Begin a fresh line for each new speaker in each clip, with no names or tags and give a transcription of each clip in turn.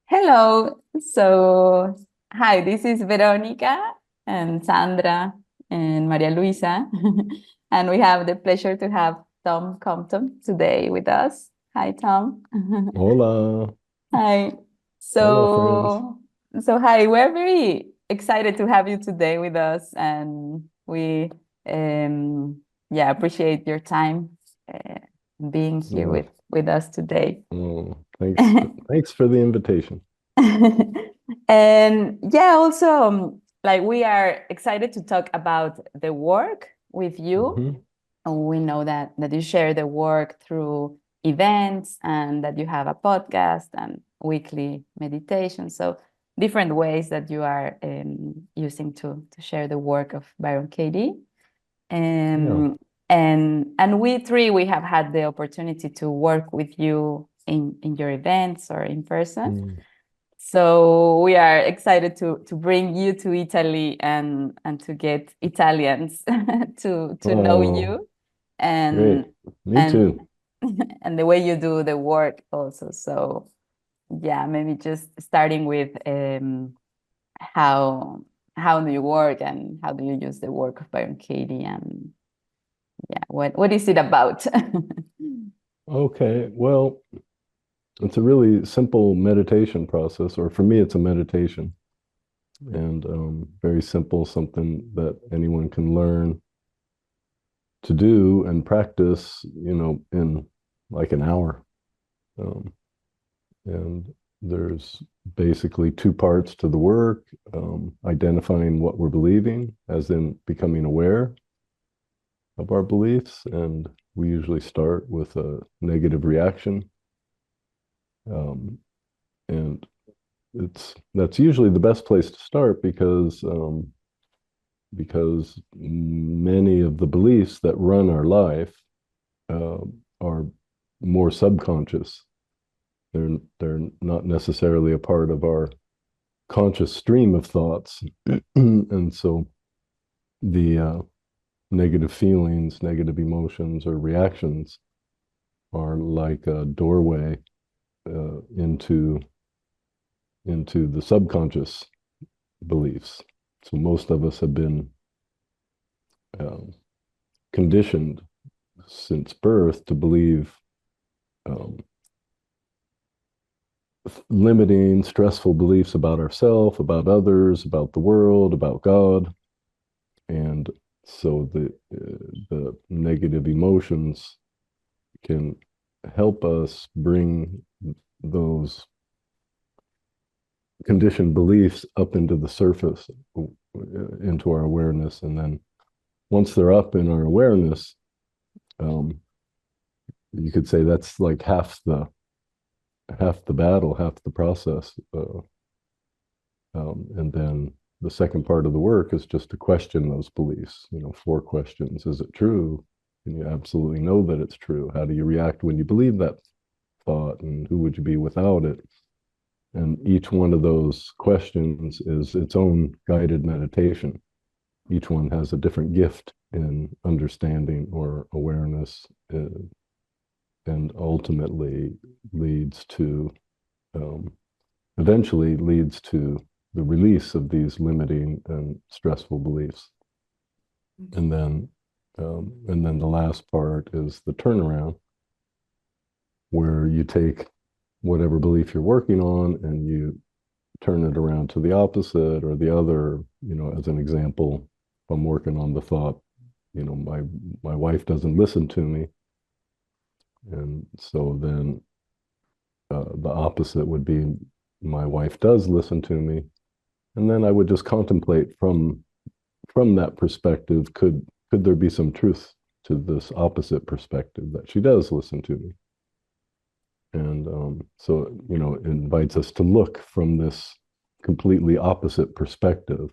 Hello. So, hi, this is Veronica and Sandra and Maria Luisa. And we have the pleasure to have Tom Compton today with us. Hi, Tom.
Hola.
Hi.
Hello, friends.
Hi, we're very excited to have you today with us, and we, um, yeah, appreciate your time being here
Uh,
with us today.
thanks for the invitation.
And yeah, also, like we are excited to talk about the work with you.
Hmm.
And we know that you share the work through events and that you have a podcast and weekly meditation. So different ways that you are using to share the work of Byron Katie.
Yeah.
And we three we have had the opportunity to work with you in your events or in person.
Mm.
So we are excited to bring you to Italy and to get Italians to know
Oh,
you
great.
and
Me
and
too.
and the way you do the work also. So yeah, maybe just starting with how how do you work and how do you use the work of Byron Katie, and yeah, what is it about?
Okay. Well, it's a really simple meditation process, or for me, it's a meditation, and very simple, something that anyone can learn to do and practice, in like an hour. Um, And there's basically two parts to the work, identifying what we're believing, as in becoming aware of our beliefs. And we usually start with a negative reaction. Um, and that's usually the best place to start because many of the beliefs that run our life uh, are more subconscious. They're not necessarily a part of our conscious stream of thoughts. And so the negative feelings, negative emotions, or reactions are like a doorway into the subconscious beliefs. So most of us have been uh, conditioned since birth to believe um, limiting, stressful beliefs about ourselves, about others, about the world, about God. And so the negative emotions can help us bring those conditioned beliefs up into the surface, into our awareness. And then once they're up in our awareness, um, you could say that's like half the battle, half the process. And then the second part of the work is just to question those beliefs. Four questions: Is it true? Can you absolutely know that it's true? How do you react when you believe that thought? And who would you be without it? And each one of those questions is its own guided meditation. Each one has a different gift in understanding or awareness, and ultimately leads to, um, eventually leads to the release of these limiting and stressful beliefs. And then the last part is the turnaround, where you take whatever belief you're working on and you turn it around to the opposite or the other. As an example, if I'm working on the thought, my wife doesn't listen to me, and so then the opposite would be my wife does listen to me, and then I would just contemplate from that perspective, could there be some truth to this opposite perspective that she does listen to me? And so it invites us to look from this completely opposite perspective,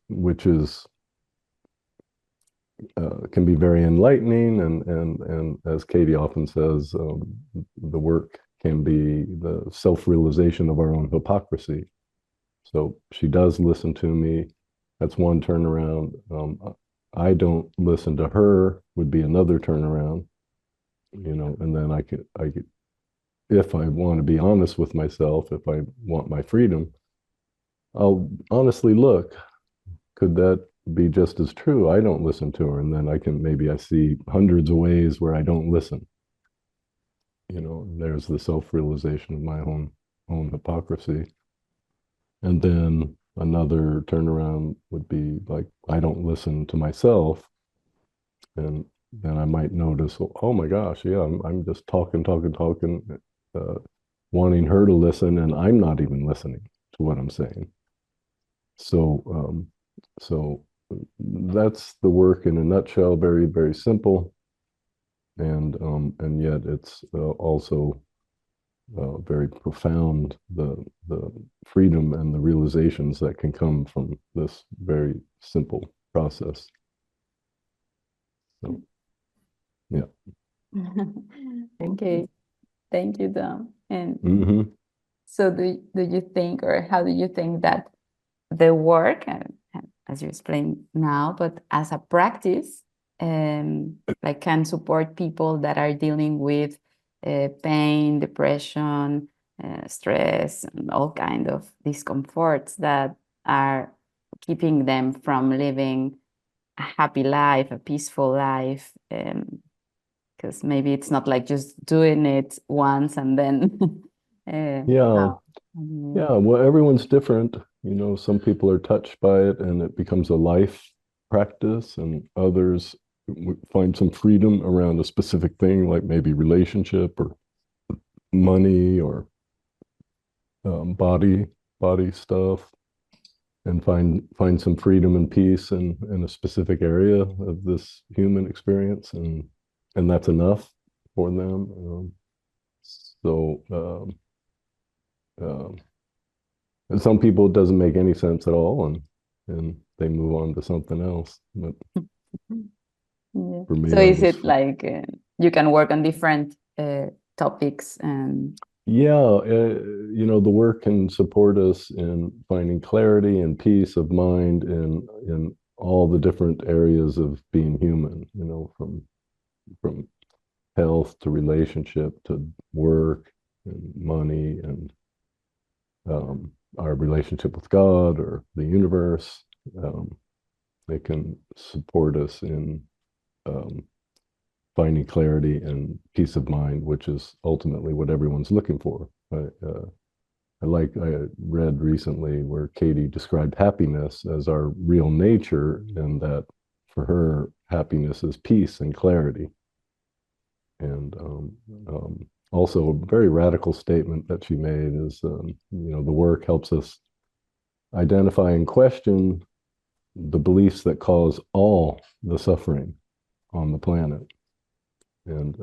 which is can be very enlightening, and as Katie often says, the work can be the self-realization of our own hypocrisy. So she does listen to me. That's one turnaround. I don't listen to her would be another turnaround. And then I could if I want to be honest with myself, if I want my freedom, I'll honestly look, could that be just as true? I don't listen to her. And then maybe I see hundreds of ways where I don't listen. There's the self-realization of my own hypocrisy. And then another turnaround would be like, I don't listen to myself. And then I might notice, oh my gosh, yeah, I'm just talking, uh, wanting her to listen, and I'm not even listening to what I'm saying. So that's the work in a nutshell. Very, very simple, and yet it's also very profound. The freedom and the realizations that can come from this very simple process. So, yeah.
Okay, thank you, Dom. And
Mm-hmm.
so do you think, or how do you think that the work, as you explained now, but as a practice, like can support people that are dealing with pain, depression, stress, and all kind of discomforts that are keeping them from living a happy life, a peaceful life? Because maybe it's not like just doing it once and then
Yeah.
how?
Yeah. Well, everyone's different. Some people are touched by it and it becomes a life practice, and others find some freedom around a specific thing, like maybe relationship or money or body stuff, and find some freedom and peace in a specific area of this human experience, and that's enough for them. So um, and some people it doesn't make any sense at all, and they move on to something else. But
Yeah.
for me,
So
that
is
was
it like you can work on different topics and
yeah. The work can support us in finding clarity and peace of mind in all the different areas of being human. From health to relationship to work and money and our relationship with God or the universe. Um, they can support us in um, finding clarity and peace of mind, which is ultimately what everyone's looking for. I read recently where Katie described happiness as our real nature, and that for her, happiness is peace and clarity. And also, a very radical statement that she made is, the work helps us identify and question the beliefs that cause all the suffering on the planet. And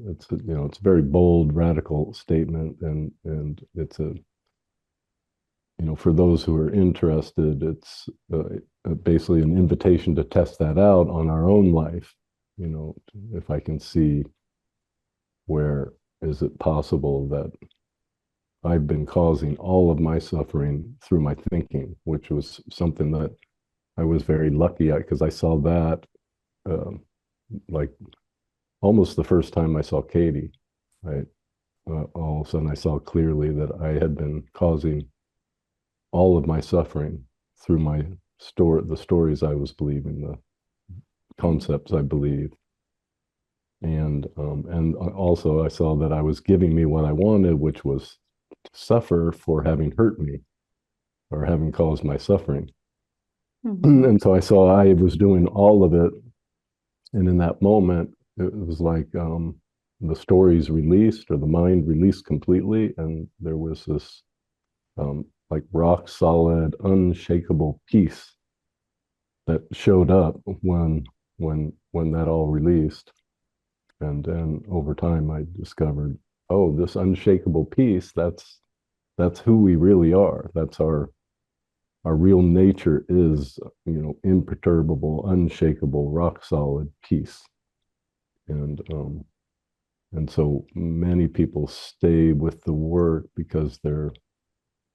it's a very bold, radical statement, and it's for those who are interested, it's basically an invitation to test that out on our own life. If I can see where is it possible that I've been causing all of my suffering through my thinking, which was something that I was very lucky at, because I saw that um, like almost the first time I saw Katie. Right, all of a sudden I saw clearly that I had been causing all of my suffering through the stories I was believing, the concepts I believed, and also I saw that I was giving me what I wanted, which was to suffer for having hurt me or having caused my suffering.
Mhm.
And so I saw I was doing all of it, and in that moment, it was like the stories released, or the mind released completely, and there was this like rock solid, unshakable peace that showed up when that all released. And then over time, I discovered, oh, this unshakable peace, that's who we really are. That's our real nature is, imperturbable, unshakable, rock solid peace. And so many people stay with the work because they're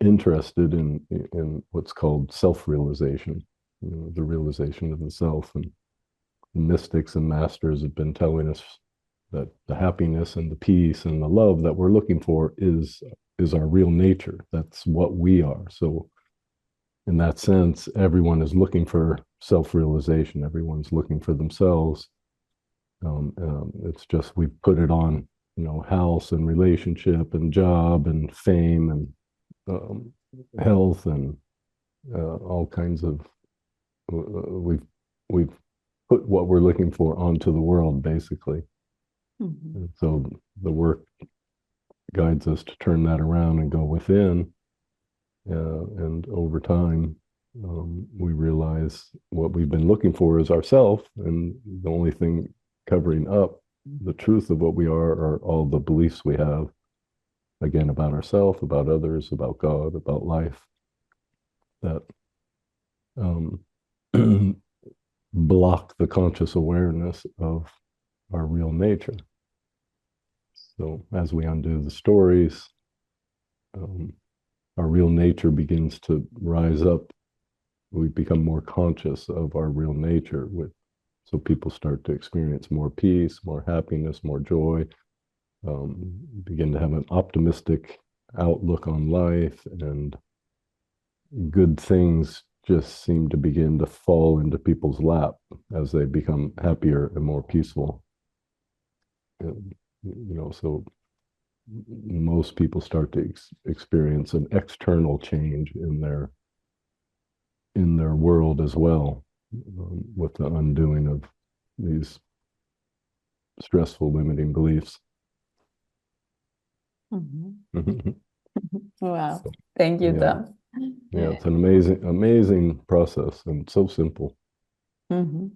interested in what's called self-realization, the realization of the self. And the mystics and masters have been telling us that the happiness and the peace and the love that we're looking for is our real nature. That's what we are. So in that sense, everyone is looking for self-realization. Everyone's looking for themselves. It's just we put it on, house and relationship and job and fame and health and all kinds of. We've put what we're looking for onto the world, basically. Mm-hmm. So the work guides us to turn that around and go within. And over time, we realize what we've been looking for is ourself, and the only thing covering up the truth of what we are all the beliefs we have, again, about ourselves, about others, about God, about life, that block the conscious awareness of our real nature. So as we undo the stories, our real nature begins to rise up. We become more conscious of our real nature. So people start to experience more peace, more happiness, more joy, begin to have an optimistic outlook on life, and good things just seem to begin to fall into people's lap as they become happier and more peaceful. And, so most people start to experience an external change in their world as well, with the undoing of these stressful limiting beliefs.
Mm-hmm. Wow. Thank you, Tom.
Yeah, it's an amazing process and so simple.
Mm-hmm.